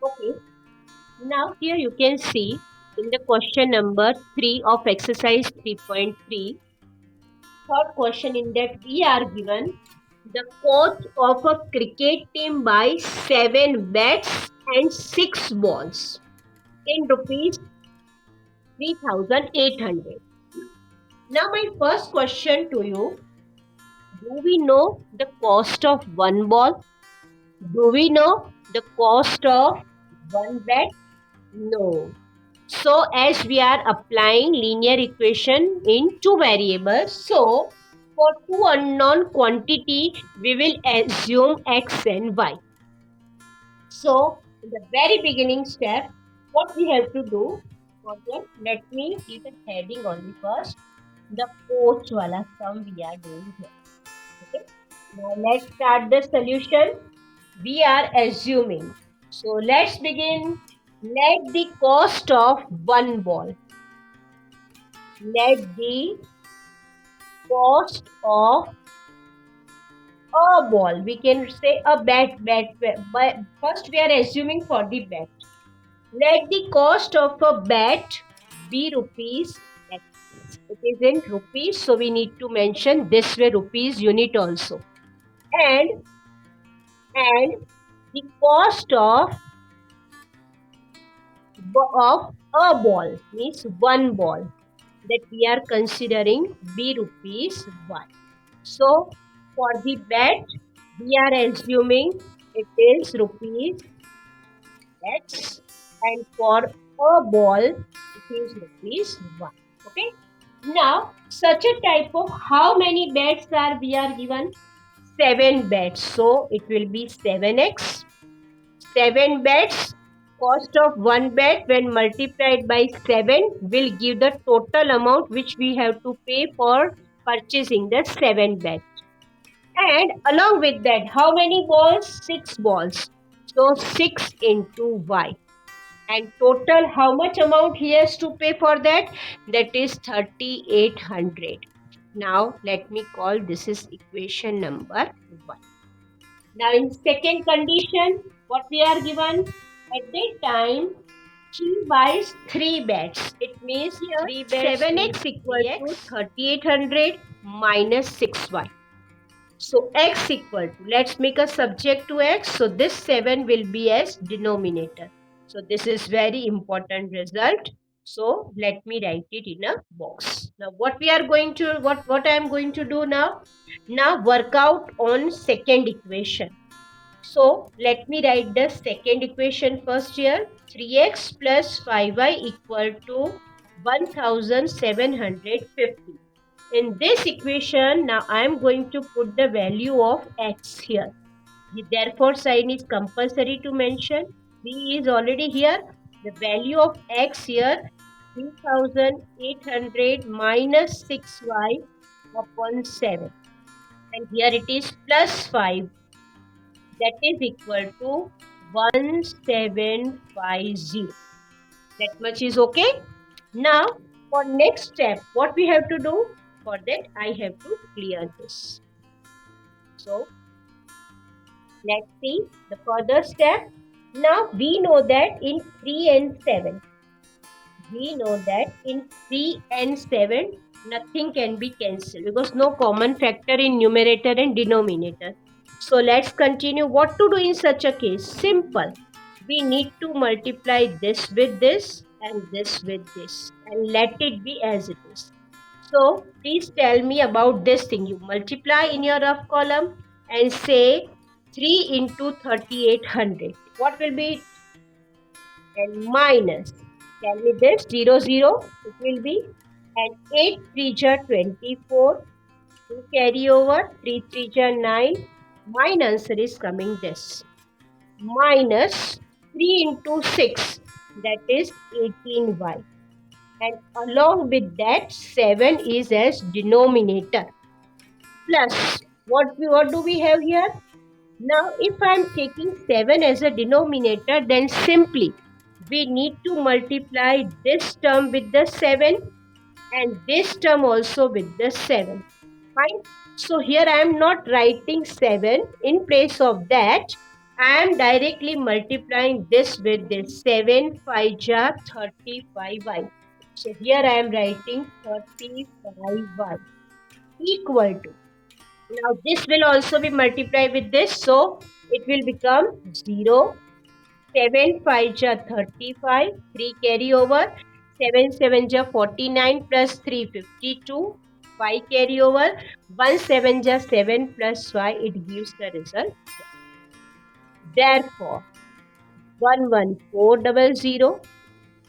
Okay, now here you can see in the question number 3 of exercise 3.3, third question in that we are given the cost of a cricket team by 7 bats and 6 balls in rupees 3,800. Now my first question to you, do we know the cost of one ball? Do we know the cost of one bat? No. So as we are applying linear equation in two variables, so for two unknown quantity, we will assume x and y. So in the very beginning step, what we have to do, for that, let me give the heading only first. The post wala sum we are doing here. Okay. Now let's start the solution. We are assuming. So let's begin. Let the cost of one ball. Let the cost of a ball. We can say a bat. But first we are assuming for the bat. Let the cost of a bat be rupees X. It is in rupees, so we need to mention this way rupees unit also. And the cost of a ball means one ball that we are considering be rupees 1. So for the bat, we are assuming it is rupees X, and for a ball, it is rupees 1. Okay. Now, such a type of how many bats are we are given? 7 bats. So it will be 7x. 7 bats. Cost of one bat when multiplied by 7 will give the total amount which we have to pay for purchasing the 7 bats. And along with that, how many balls? 6 balls. So 6 into y. And total, how much amount he has to pay for that? That is 3,800. Now let me call this is equation number 1. Now in second condition, what we are given? At that time, she buys 3 bets. It means here 3 bets 7x equal to 3,800 minus 6y. So x equal to, let's make a subject to x. So this 7 will be as denominator. So this is very important result. So let me write it in a box. Now what we are going to, what I am going to do now? Now work out on second equation. So let me write the second equation first here. 3x plus 5y equal to 1750. In this equation, now I am going to put the value of x here. Therefore, sign is compulsory to mention. B is already here. The value of x here, 3800 minus 6y upon 7. And here it is plus 5. That is equal to 1750. That much is okay. Now, for next step, what we have to do? For that, I have to clear this. So, let's see the further step. Now, we know that in 3 and 7, nothing can be cancelled because no common factor in numerator and denominator. So, let's continue. What to do in such a case? Simple. We need to multiply this with this and this with this and let it be as it is. So please tell me about this thing. You multiply in your rough column and say 3 into 3,800. What will be it? And minus. Tell me this 0 0. It will be and 8 3 24. To carry over 3 3 9. My answer is coming this. Minus 3 into 6. That is 18y. And along with that 7 is as denominator plus what do we have here? Now if I am taking 7 as a denominator, then simply we need to multiply this term with the 7 and this term also with the 7. Fine. So here I am not writing 7. In place of that I am directly multiplying this with this. 7 5 ja 35y. So here I am writing 35y equal to. Now this will also be multiplied with this. So it will become 0. 7 5 ja 35. 3 carry over. 7 7 ja 49 plus 3 52. 5 carry over. 1 7 ja 7 plus 5. It gives the result. Therefore, 11400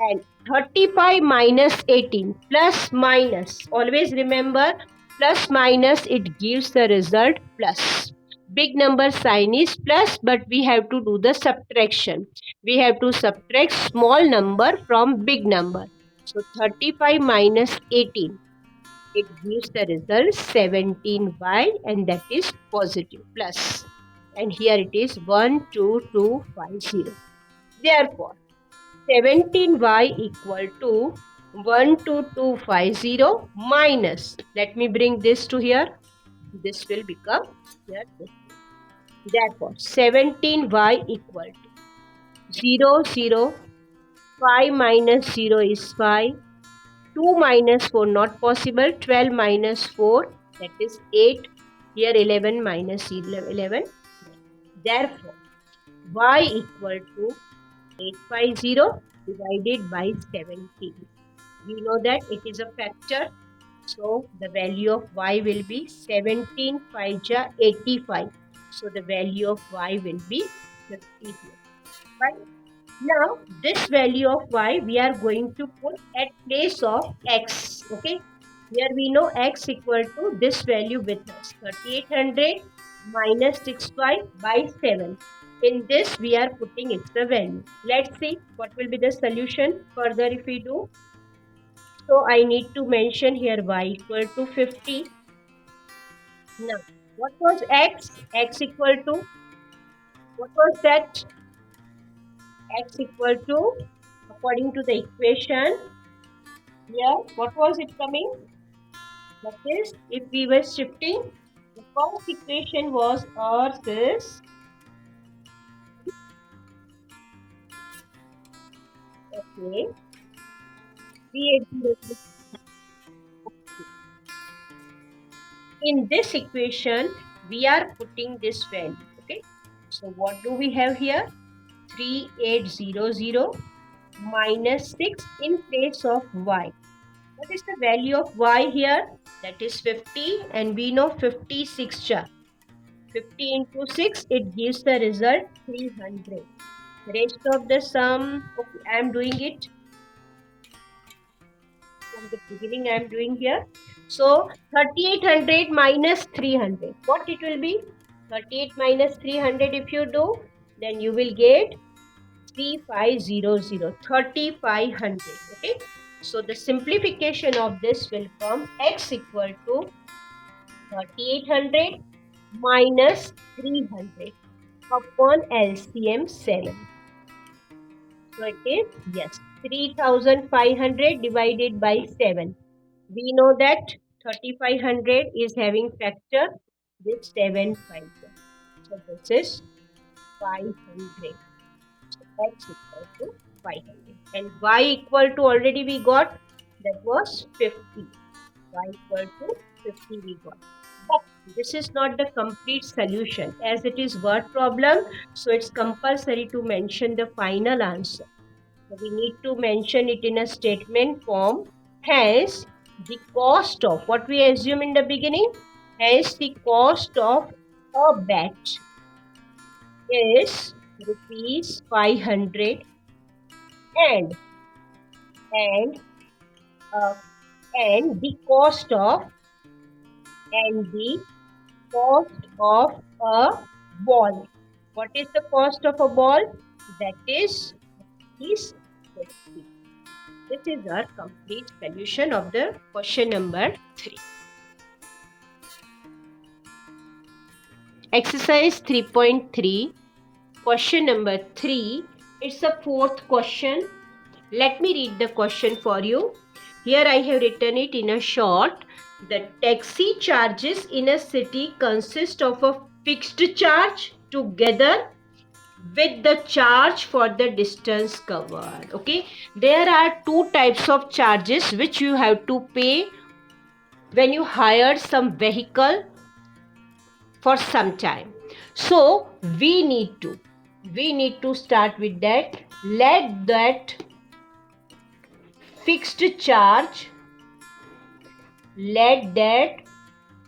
and 35 minus 18 plus minus, always remember plus minus, it gives the result plus. Big number sign is plus, but we have to do the subtraction. We have to subtract small number from big number. So 35 minus 18, it gives the result 17y, and that is positive plus. And here it is 12250. Therefore, 17y equal to 12250 minus, let me bring this to here, this will become here. Therefore, 17y equal to 0 0, 5 minus 0 is 5, 2 minus 4 not possible, 12 minus 4 that is 8, here 11 minus 11. Therefore, y equal to 850 divided by 17. We know that it is a factor. So the value of y will be 17 5 ja 85. So the value of y will be 50 here. Right? Now this value of y we are going to put at place of x. Okay. Here we know x equal to this value with us. 3800 minus 65 by 7. In this we are putting its the value. Let's see what will be the solution further if we do. So I need to mention here y equal to 50. Now what was x? X equal to, what was that? X equal to, according to the equation here, what was it coming? That is, if we were shifting, the first equation was earth is, okay, 380. In this equation, we are putting this value. Okay, so what do we have here? 3800 minus 6 in place of y. What is the value of y here? That is 50, and we know 56 ja. 50 into 6, it gives the result 300. Rest of the sum, okay, I am doing it from the beginning. I am doing here. So 3800 minus 300. What it will be? 38 minus 300 if you do, then you will get 3500. 3500. Okay. So the simplification of this will come x equal to 3800 minus 300 upon LCM 7. So it is, yes, 3500 divided by 7. We know that 3500 is having factor with 7 5. So this is 500. So x equal to 500. And y equal to, already we got, that was 50. Y equal to 50 we got. But this is not the complete solution, as it is word problem. So it's compulsory to mention the final answer. So we need to mention it in a statement form. Hence, the cost of, what we assume in the beginning, hence the cost of a bet is rupees 500, and the cost of, a ball. What is the cost of a ball? That is 50. This is our complete solution of the question number 3. Exercise 3.3, question number 3. It's the fourth question. Let me read the question for you. Here I have written it in a short. The taxi charges in a city consist of a fixed charge together with the charge for the distance covered. Okay, there are two types of charges which you have to pay when you hire some vehicle for some time. So we need to start with that. Let that fixed charge let that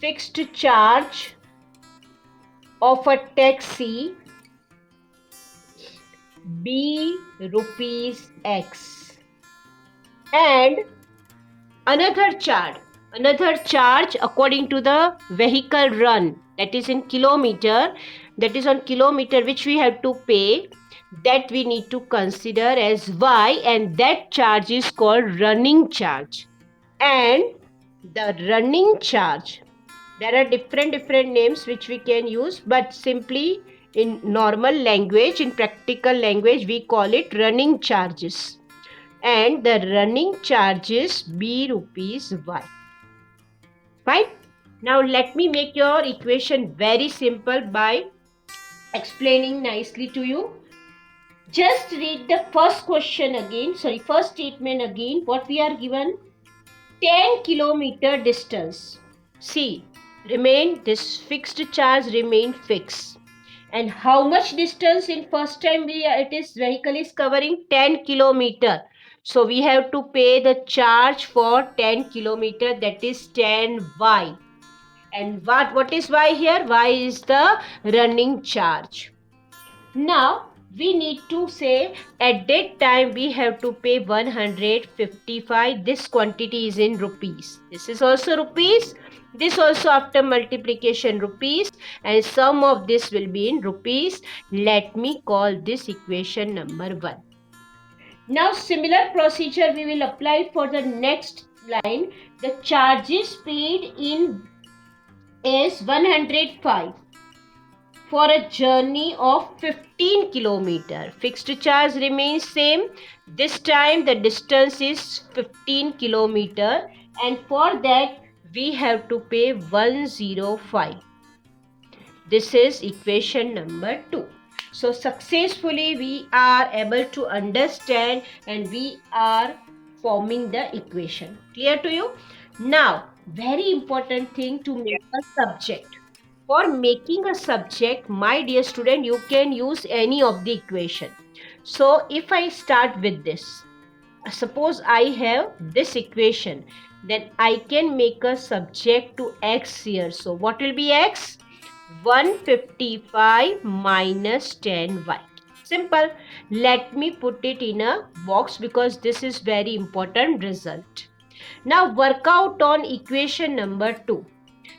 fixed charge of a taxi be rupees X, and another charge according to the vehicle run, that is in kilometer, that is on kilometer, which we have to pay, that we need to consider as Y, and that charge is called running charge. And the running charge, there are different names which we can use, but simply in normal language, in practical language, we call it running charges, and the running charges be rupees Y. Fine. Now let me make your equation very simple by explaining nicely to you. Just read the first statement again. What we are given? 10 kilometer distance. See, this fixed charge remain fixed. And how much distance in first time vehicle is covering? 10 kilometer. So we have to pay the charge for 10 kilometer, that is 10Y. And what is Y here? Y is the running charge. Now we need to say at that time we have to pay 155. This quantity is in rupees. This is also rupees. This also after multiplication rupees, and sum of this will be in rupees. Let me call this equation number 1. Now similar procedure we will apply for the next line. The charges paid in is 105 for a journey of 15 kilometer. Fixed charge remains same. This time the distance is 15 kilometer, and for that we have to pay 105. This is equation number 2. So successfully we are able to understand and we are forming the equation. Clear to you? Now, very important thing to make a subject. For making a subject, my dear student, you can use any of the equation. So if I start with this, suppose I have this equation, then I can make a subject to X here. So what will be X? 155 minus 10Y. Simple. Let me put it in a box because this is very important result. Now work out on equation number 2.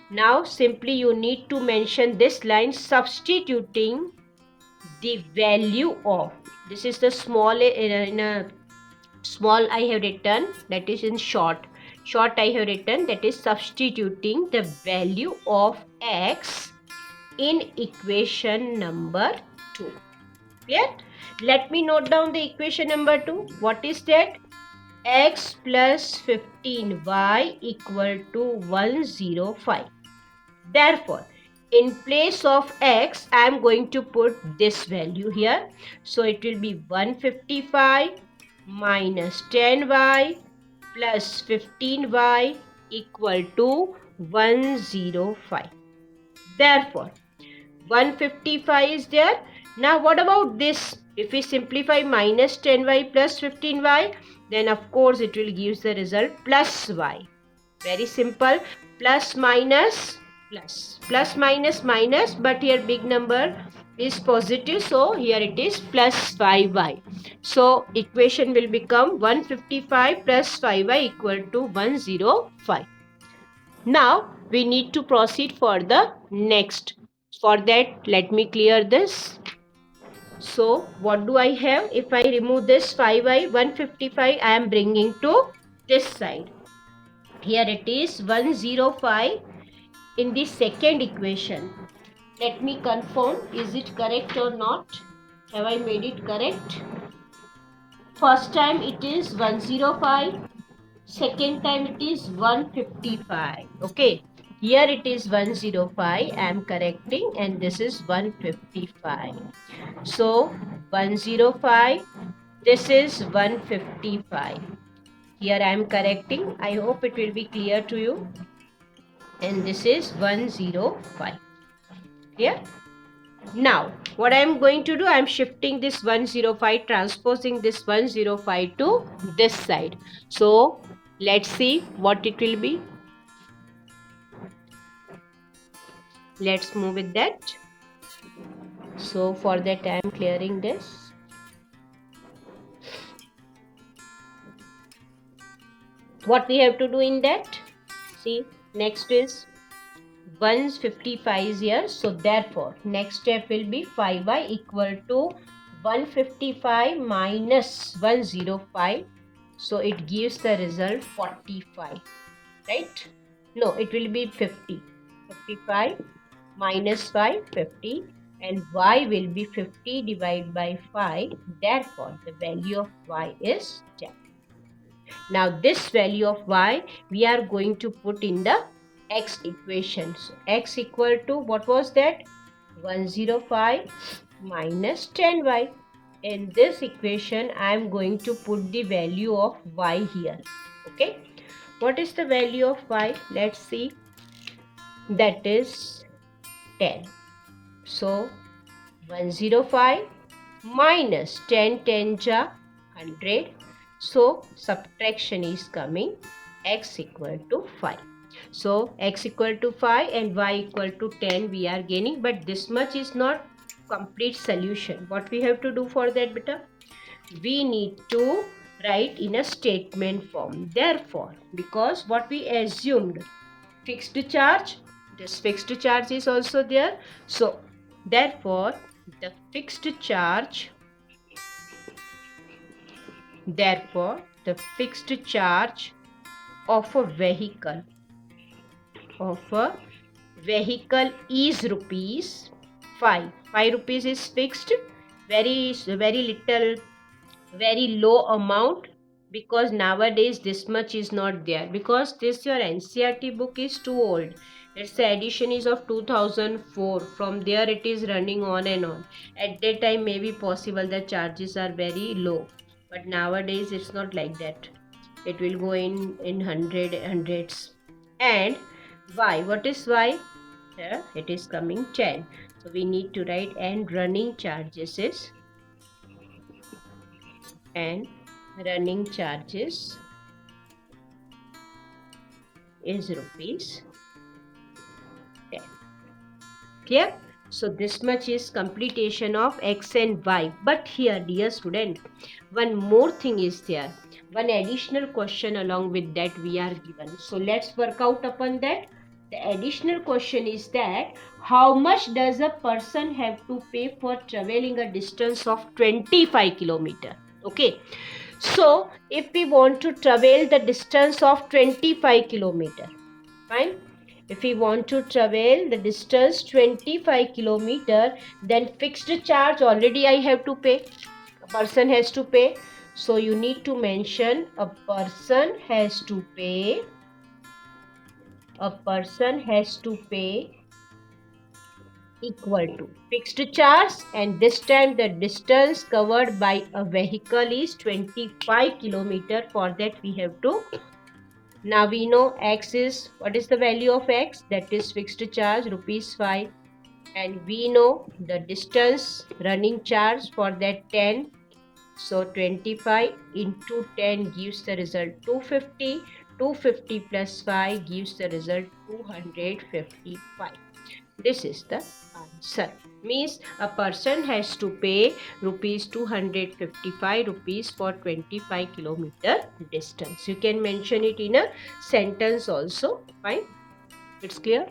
Now simply you need to mention this line, substituting the value of, this is the small, in a small I have written, that is in short I have written, that is substituting the value of X in equation number 2. Clear? Let me note down the equation number 2. What is that? X plus 15Y equal to 105. Therefore, in place of X, I am going to put this value here. So it will be 155 minus 10Y plus 15Y equal to 105. Therefore, 155 is there. Now what about this? If we simplify minus 10Y plus 15Y, then of course it will give the result plus Y. Very simple. Plus minus plus. Plus minus minus, but here big number is positive, so here it is plus 5Y. So equation will become 155 plus 5Y equal to 105. Now we need to proceed for the next. For that, let me clear this. So what do I have? If I remove this 5y, 155 I am bringing to this side. Here it is 105 in the second equation. Let me confirm, is it correct or not? Have I made it correct? First time it is 105. Second time it is 155. Okay. Here it is 105. I am correcting, and this is 155. So 105. This is 155. Here I am correcting. I hope it will be clear to you. And this is 105. Clear? Now, what I am going to do, I am shifting this 105, transposing this 105 to this side. So, let's see what it will be. Let's move with that. So, for that I am clearing this. What we have to do in that? See, next is 155 here. So therefore, next step will be 5y equal to 155 minus 105. So it gives the result 45. Right? No, it will be 50. 55 minus 5, 50. And y will be 50 divided by 5. Therefore, the value of y is 10. Now this value of y we are going to put in the x equation. So x equal to, what was that? 105 minus 10y. In this equation I am going to put the value of y here. Okay. What is the value of y? Let's see. That is 10. So 105 minus 10 10 ja 100. So subtraction is coming, x equal to 5. So x equal to 5 and y equal to 10 we are gaining, but this much is not complete solution. What we have to do for that, beta? We need to write in a statement form. Therefore, because what we assumed, fixed charge, this fixed charge is also there. So therefore, the fixed charge of a vehicle is rupees 5. 5 rupees is fixed, very little, very low amount, because nowadays this much is not there, because this your NCERT book is too old. Its edition is of 2004. From there it is running on and on. At that time maybe possible the charges are very low, but nowadays it's not like that. It will go in hundreds. And y, what is y? Here it is coming 10. So we need to write, and running charges is rupees 10. Clear? So this much is completion of x and y. But here, dear student, one more thing is there. One additional question along with that we are given. So let's work out upon that. The additional question is that how much does a person have to pay for traveling a distance of 25 kilometers? Okay. So if we want to travel the distance of 25 kilometers, fine. If we want to travel the distance 25 kilometers, then fixed charge already I have to pay. A person has to pay. So you need to mention a person has to pay equal to fixed charge, and this time the distance covered by a vehicle is 25 kilometers. For that we have to, now we know x is, what is the value of x? That is fixed charge rupees 5, and we know the distance running charge for that 10. So 25 into 10 gives the result 250. 250 plus 5 gives the result 255. This is the answer. Means a person has to pay rupees 255 rupees for 25 kilometer distance. You can mention it in a sentence also. Fine. It's clear.